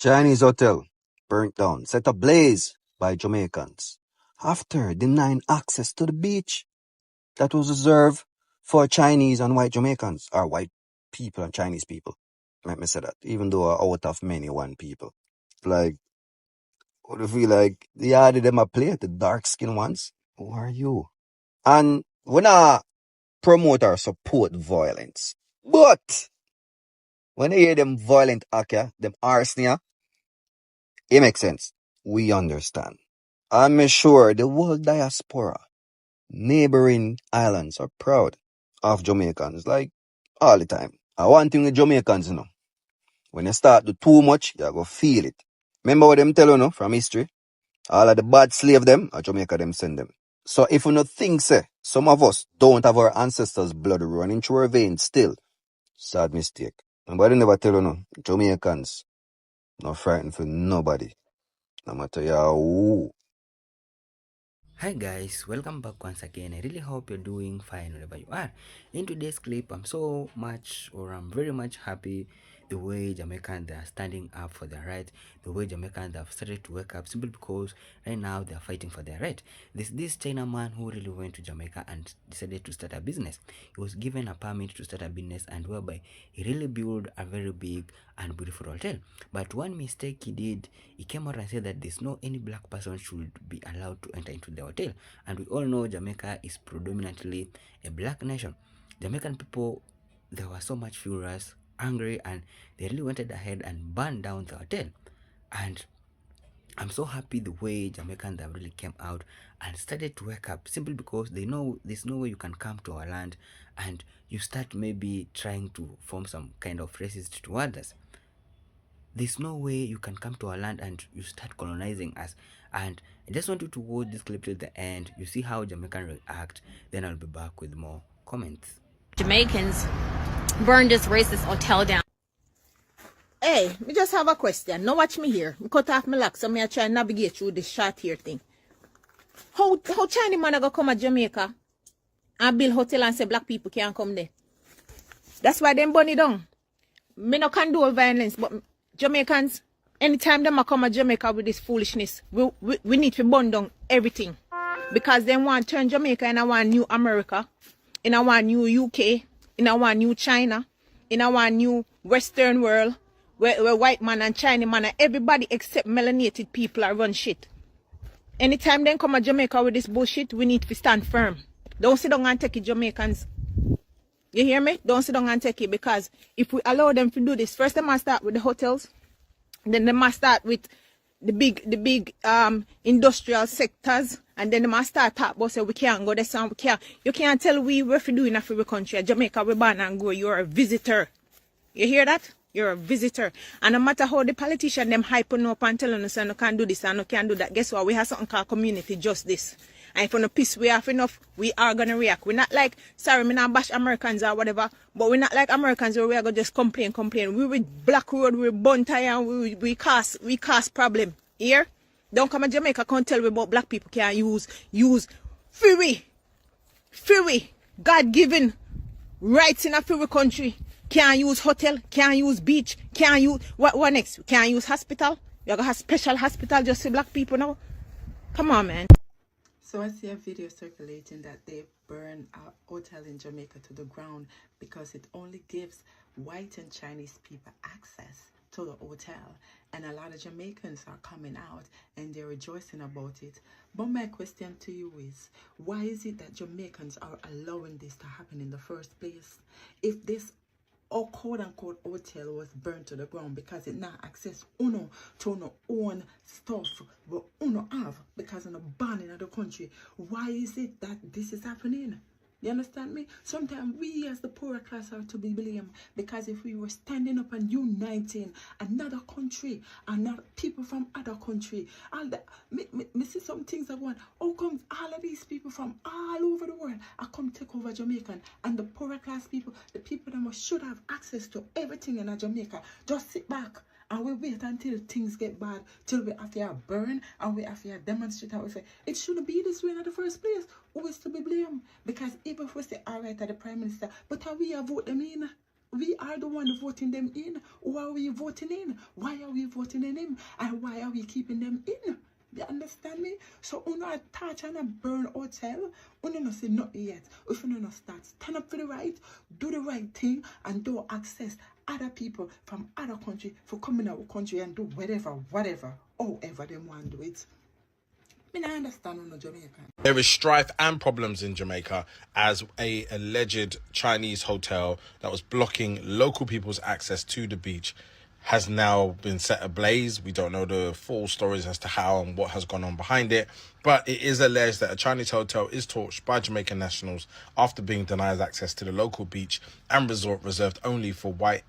Chinese hotel burnt down, set ablaze by Jamaicans after denying access to the beach that was reserved for Chinese and white Jamaicans, or white people and Chinese people. Let me say that, even though out of many one people. Like, what if we like, the other them a play, the dark skinned ones? Who are you? And we not promote or support violence. But when I hear them violent act, them arson, it makes sense. We understand. I'm sure the whole diaspora, neighboring islands are proud of Jamaicans, like all the time. And one thing with Jamaicans, when you start to too much, you go feel it. Remember what them tell you, from history? All of the bad slave them, or Jamaica them send them. So if you not think, say, some of us don't have our ancestors' blood running through our veins still, sad mistake. And but they never tell you, Jamaicans, not frightened for nobody. No matter who. Hi guys, welcome back once again. I really hope you're doing fine wherever you are. In today's clip, I'm very much happy the way Jamaicans are standing up for their right, the way Jamaicans have started to wake up simply because right now they are fighting for their right. This China man who really went to Jamaica and decided to start a business. He was given a permit to start a business, and whereby he really built a very big and beautiful hotel. But one mistake he did, he came out and said that there's no any black person should be allowed to enter into the hotel. And we all know Jamaica is predominantly a black nation. Jamaican people, they were so much furious, angry, and they really went ahead and burned down the hotel. And I'm so happy the way Jamaicans have really came out and started to wake up, simply because they know there's no way you can come to our land and you start maybe trying to form some kind of racist towards us. There's no way you can come to our land and you start colonizing us. And I just want you to watch this clip till the end. You see how Jamaicans react. Then I'll be back with more comments. Jamaicans burned this racist hotel down. Hey, me just have a question. Now watch me here. Me cut off my lock, so me I try and navigate through this short here thing. How Chinese man go come to Jamaica and build hotel and say black people can't come there? That's why them burn it down. Me no condone violence, but Jamaicans, anytime them come to Jamaica with this foolishness, we need to burn down everything. Because they want to turn Jamaica in a one new America, in a one new UK, in a one new China, in a one new Western world, where white man and Chinese man and everybody except melanated people are run shit. Anytime they come to Jamaica with this bullshit, we need to stand firm. Don't sit down and take it, Jamaicans. You hear me? Don't sit down and take it, because if we allow them to do this, first they must start with the hotels, then they must start with the big industrial sectors, and then they must start talk about say we can't go this and we can't. You can't tell we what to do in a free country. Jamaica, we born and grow. You're a visitor. You hear that? You're a visitor. And no matter how the politician them hyping up and telling us, no can do this and no can do that, guess what? We have something called community justice. And if we no piss we off enough, we are gonna react. We're not like, sorry, me not bash Americans or whatever, but we're not like Americans where we are gonna just complain. We with Black Road, we bun tire, and we cause problem. Here? Don't come to Jamaica, can't tell me about black people can't use free God-given rights in a free country. Can't use hotel, can't use beach, can't use what next? Can't use hospital. You gotta have special hospital just for black people now. Come on, man. So I see a video circulating that they burn a hotel in Jamaica to the ground because it only gives white and Chinese people access to the hotel. And a lot of Jamaicans are coming out and they're rejoicing about it. But my question to you is, why is it that Jamaicans are allowing this to happen in the first place? If this quote-unquote hotel was burnt to the ground because it not access uno to no own stuff what uno have because of the banning of the country, why is it that this is happening? You understand me? Sometimes we as the poorer class are to be blamed, because if we were standing up and uniting another country and not people from other country, all that, me see some things are going, how come all of these people from all over the world are come take over Jamaican, and the poorer class people, the people that should have access to everything in a Jamaica, just sit back and we wait until things get bad, till we have to burn and we have to demonstrate how we say it shouldn't be this way in the first place. Who is to be blamed? Because even if we say all right at the Prime Minister, but how we vote them in? we are the one voting them in. Who are we voting in? Why are we voting in him? And why are we keeping them in? You understand me? So you not touch and a burn hotel. You not say nothing yet. If you not start, stand up for the right, do the right thing, and don't access other people from other country for coming our country and do whatever, however they want to do it. I understand on the Jamaican. There is strife and problems in Jamaica as a alleged Chinese hotel that was blocking local people's access to the beach has now been set ablaze. We don't know the full stories as to how and what has gone on behind it, but it is alleged that a Chinese hotel is torched by Jamaican nationals after being denied access to the local beach and resort reserved only for white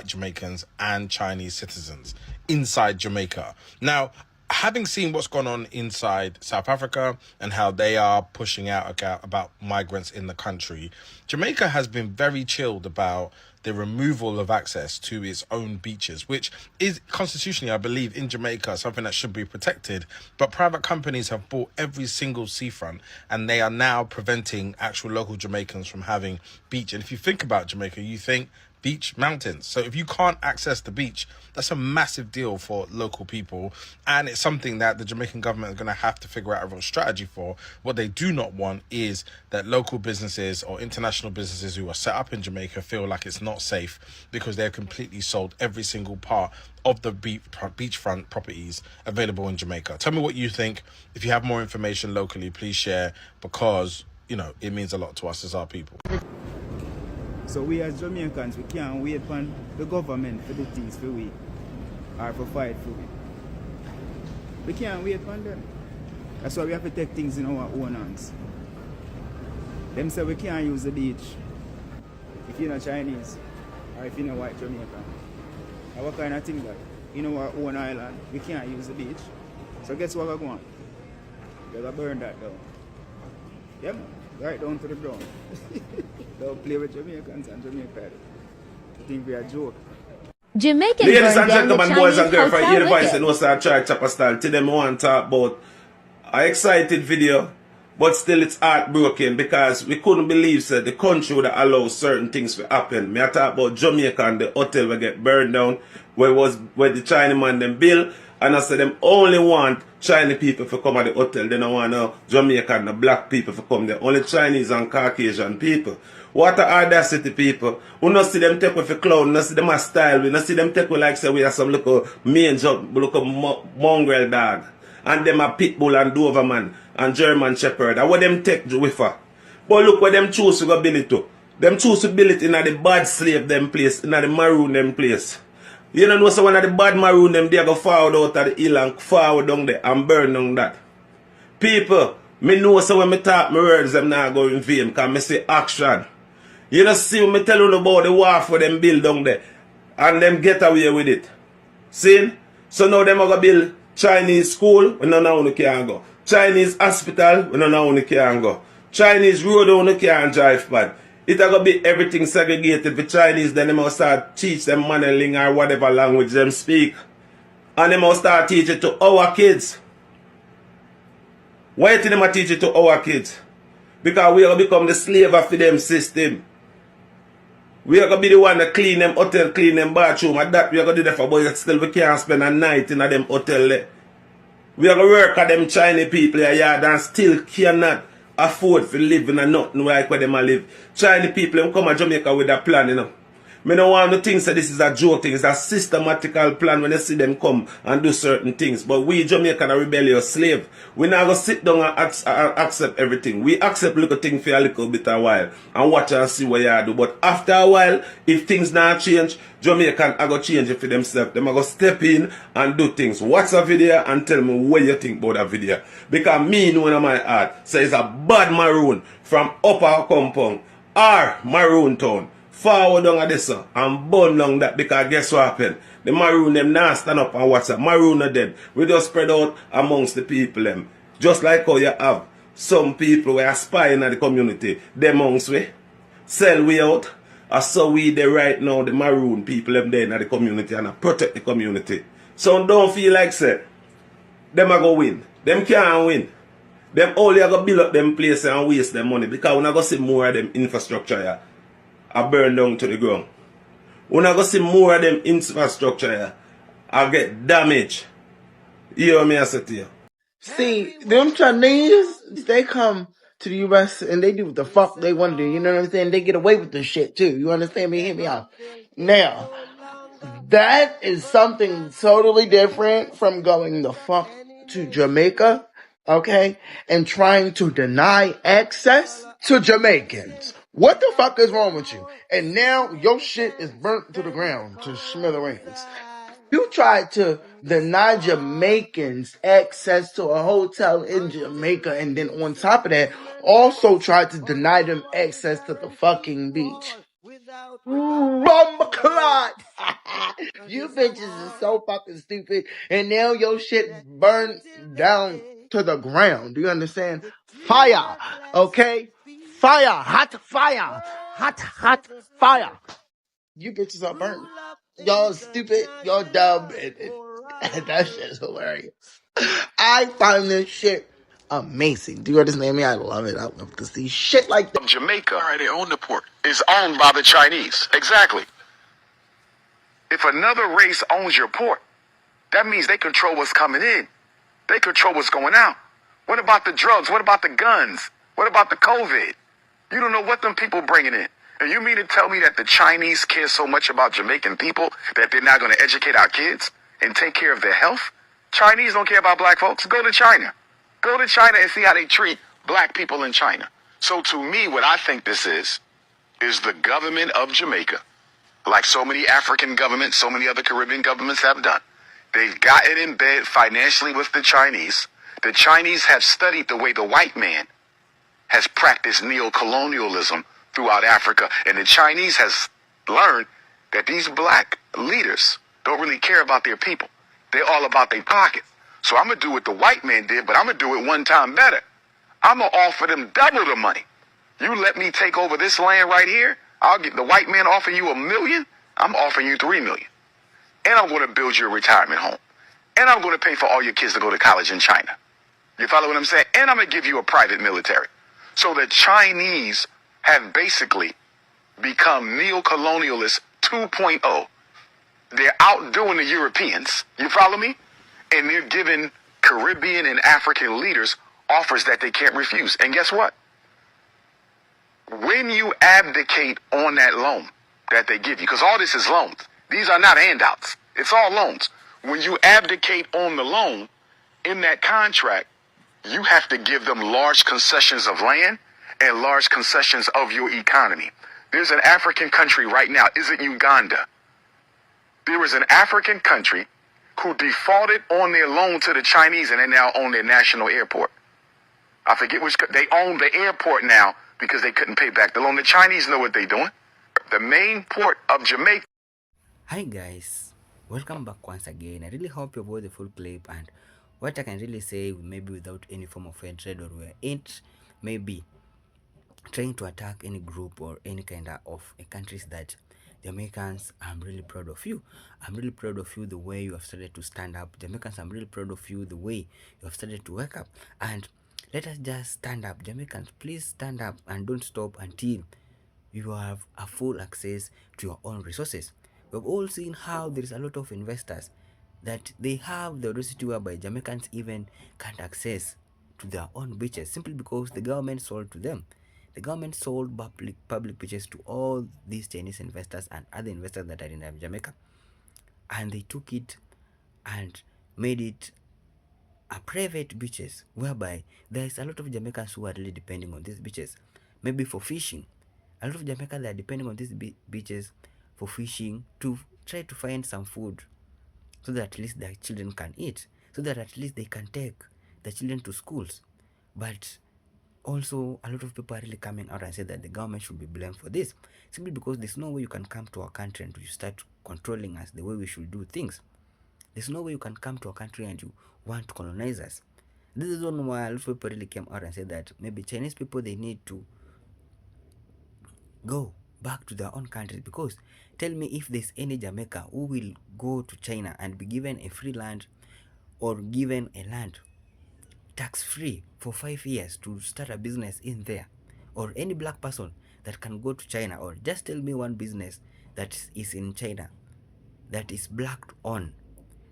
Jamaicans and Chinese citizens inside Jamaica. Now, having seen what's gone on inside South Africa and how they are pushing out about migrants in the country, Jamaica has been very chilled about the removal of access to its own beaches, which is constitutionally, I believe, in Jamaica, something that should be protected. But private companies have bought every single seafront, and they are now preventing actual local Jamaicans from having beach. And if you think about Jamaica, you think beach, mountains. So if you can't access the beach, that's a massive deal for local people, and it's something that the Jamaican government is going to have to figure out a real strategy for. What they do not want is that local businesses or international businesses who are set up in Jamaica feel like it's not safe because they've completely sold every single part of the beachfront properties available in Jamaica. Tell me what you think. If you have more information locally, please share, because it means a lot to us as our people. So we as Jamaicans, we can't wait for the government for the things for we, or for fight for we. We can't wait for them. That's why we have to take things in our own hands. Them say we can't use the beach if you're not Chinese or if you're not white Jamaican. And what kind of thing that? In our own island, we can't use the beach. So guess what we're going? We're going to burn that down. Yep, right down to the ground. Don't play with Jamaicans and Jamaica. I think we are joke. Jamaican Ladies burned and down the gentlemen, boys and Chinese girls, from hotel here the voice wicked. and no start try chopper style. Today I want to talk about an excited video, but still it's heartbroken because we couldn't believe that the country would allow certain things to happen. I talk about Jamaica and the hotel will get burned down where the Chinese man them build, and I said them only want Chinese people to come at the hotel. They don't want no Jamaica and the black people to come there. Only Chinese and Caucasian people. What a audacity, people. We don't see them take with a clown, we don't see them a style, we don't see them take with like say we are some little little mongrel dog. And them a pit bull and Doberman and German Shepherd. And what them take with her. But look what them choose to go build it to. Them choose to build it in the bad slave them place, in the maroon them place. You don't know, so one of the bad maroon them, they go forward out of the hill and forward down there and burn down that. People, me know so when me talk my words, them not go in vain, because me say action. You don't see when me tell you about the war for them build down there. And them get away with it. See? So now them are going to build Chinese school, we don't know who can go. Chinese hospital, we don't know who can go. Chinese road, who can't drive bad. It's going to be everything segregated for Chinese, then they must start teach them Mandarin or whatever language them speak. And they must start teach it to our kids. Why do they teach it to our kids? Because we are going to become the slave of them system. We are going to be the one that clean them hotel, clean them bathroom. And that we are going to do that for boys. Still we can't spend a night in them hotel there. We are going to work at them Chinese people here and still cannot afford to live in a nothing like where them live. Chinese people them come to Jamaica with a plan, Me don't want to think that this is a joke thing. It's a systematical plan when you see them come and do certain things. But we Jamaican are rebellious slave. We not going to sit down and accept everything. We accept little things for a little bit a while and watch and see what you do. But after a while, if things not change, Jamaican are going to change it for themselves. They are going to step in and do things. Watch a video and tell me what you think about that video. Because me know in my heart says a bad maroon from upper compound or maroon town. Forward down at this and burn down that, because guess what happened? The maroon them now stand up and watch that. Maroon are dead. We just spread out amongst the people them. Just like how you have some people who are spying at the community. Them amongst we sell we out. And so we there right now, the maroon people them there in the community and protect the community. So don't feel like say them are going to win. Them can't win. Them only are going to build up them places and waste them money, because we're not going to see more of them infrastructure here. I burn down to the ground. When I go see more of them infrastructure here, I get damaged. You hear me I say to you? See, them Chinese, they come to the US and they do what the fuck they want to do. You know what I'm saying? They get away with this shit too. You understand me? Hear me out. Now, that is something totally different from going the fuck to Jamaica, okay, and trying to deny access to Jamaicans. What the fuck is wrong with you? And now your shit is burnt to the ground, to smithereens. You tried to deny Jamaicans access to a hotel in Jamaica, and then on top of that, also tried to deny them access to the fucking beach. Bumclot! You bitches is so fucking stupid, and now your shit burned down to the ground. Do you understand? Fire, okay? Fire, hot fire, hot fire. You bitches are burnt. Y'all stupid, y'all dumb, and that shit's hilarious. I find this shit amazing. Do you understand me? I love it. I love to see shit like that. Jamaica, they own the port, is owned by the Chinese. Exactly. If another race owns your port, that means they control what's coming in. They control what's going out. What about the drugs? What about the guns? What about the COVID? You don't know what them people bringing in. And you mean to tell me that the Chinese care so much about Jamaican people that they're not going to educate our kids and take care of their health? Chinese don't care about black folks. Go to China. Go to China and see how they treat black people in China. So to me, what I think this is the government of Jamaica, like so many African governments, so many other Caribbean governments have done. They've gotten in bed financially with the Chinese. The Chinese have studied the way the white man has practiced neo-colonialism throughout Africa. And the Chinese has learned that these black leaders don't really care about their people. They're all about their pockets. So I'm going to do what the white man did, but I'm going to do it one time better. I'm going to offer them double the money. You let me take over this land right here, I'll get the white man offering you $1 million, I'm offering you $3 million. And I'm going to build you a retirement home. And I'm going to pay for all your kids to go to college in China. You follow what I'm saying? And I'm going to give you a private military. So the Chinese have basically become neo-colonialists 2.0. They're outdoing the Europeans. You follow me? And they're giving Caribbean and African leaders offers that they can't refuse. And guess what? When you abdicate on that loan that they give you, because all this is loans. These are not handouts. It's all loans. When you abdicate on the loan, in that contract, you have to give them large concessions of land and large concessions of your economy. There's an African country right now. Is it Uganda? There is an African country who defaulted on their loan to the Chinese and they now own their national airport. I forget which, they own the airport now because they couldn't pay back the loan. The Chinese know what they're doing. The main port of Jamaica. Hi guys, welcome back once again. I really hope you watched the full clip, and what I can really say, maybe without any form of hatred, or we ain't maybe trying to attack any group or any kind of a countries, that Jamaicans, I'm really proud of you. I'm really proud of you the way you have started to stand up. Jamaicans, I'm really proud of you the way you have started to wake up. And let us just stand up. Jamaicans, please stand up and don't stop until you have a full access to your own resources. We've all seen how there is a lot of investors that they have the audacity whereby Jamaicans even can't access to their own beaches simply because the government sold to them. The government sold public beaches to all these Chinese investors and other investors that are in Jamaica, and they took it and made it a private beaches whereby there is a lot of Jamaicans who are really depending on these beaches, maybe for fishing. A lot of Jamaicans, they are depending on these beaches for fishing, to try to find some food so that at least their children can eat, so that at least they can take their children to schools. But also, a lot of people are really coming out and say that the government should be blamed for this, simply because there's no way you can come to our country and you start controlling us the way we should do things. There's no way you can come to our country and you want to colonize us. This is one why a lot of people really came out and said that maybe Chinese people, they need to go back to their own country, because tell me if there's any Jamaica who will go to China and be given a free land or given a land tax-free for 5 years to start a business in there, or any black person that can go to China, or just tell me one business that is in China that is blacked on.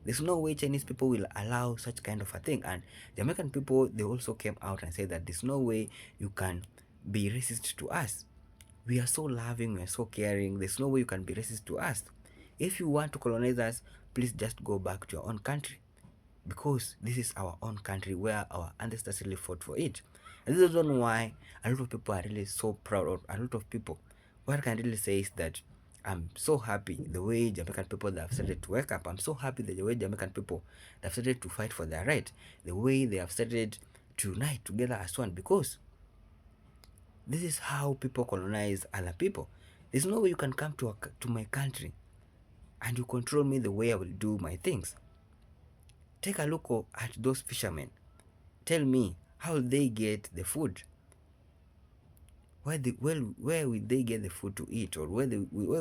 There's no way Chinese people will allow such kind of a thing. And Jamaican people, they also came out and said that there's no way you can be racist to us. We are so loving, we are so caring. There's no way you can be racist to us. If you want to colonize us, please just go back to your own country, because this is our own country where our ancestors really fought for it. And this is one why a lot of people are really so proud, or a lot of people, what I can really say is that I'm so happy the way Jamaican people that have started to wake up. I'm so happy that the way Jamaican people that have started to fight for their right, the way they have started to unite together as one, because this is how people colonize other people. There's no way you can come to my country and you control me the way I will do my things. Take a look at those fishermen. Tell me, how will they get the food? Where will they get the food to eat, or where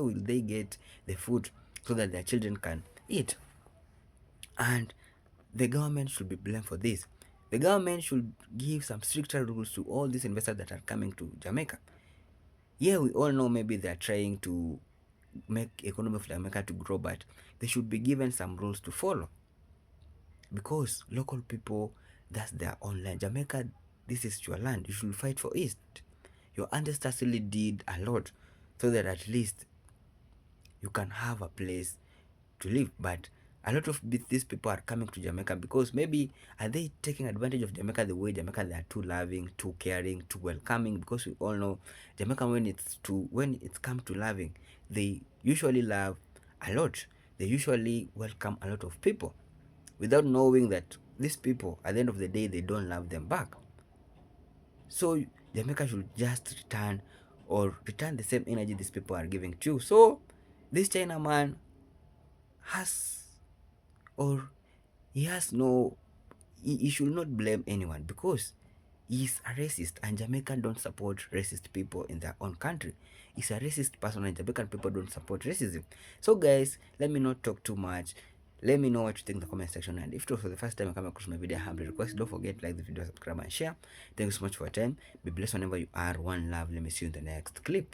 will they get the food so that their children can eat? And the government should be blamed for this. The government should give some stricter rules to all these investors that are coming to Jamaica. Yeah, we all know maybe they're trying to make economy of Jamaica to grow, but they should be given some rules to follow, because local people, that's their own land. Jamaica, this is your land. You should fight for it. Your ancestors really did a lot so that at least you can have a place to live. But a lot of these people are coming to Jamaica because maybe are they taking advantage of Jamaica the way Jamaica they are too loving, too caring, too welcoming? Because we all know Jamaica, when it's come to loving, they usually love a lot. They usually welcome a lot of people without knowing that these people at the end of the day they don't love them back. So Jamaica should just return the same energy these people are giving to you. So this China man has, or he has no, he should not blame anyone, because he's a racist, and Jamaican don't support racist people in their own country. He's a racist person, and Jamaican people don't support racism. So guys, let me not talk too much. Let me know what you think in the comment section, and if it was for the first time you come across my video, I humbly request, don't forget to like the video, subscribe and share. Thank you so much for your time. Be blessed whenever you are. One love. Let me see you in the next clip.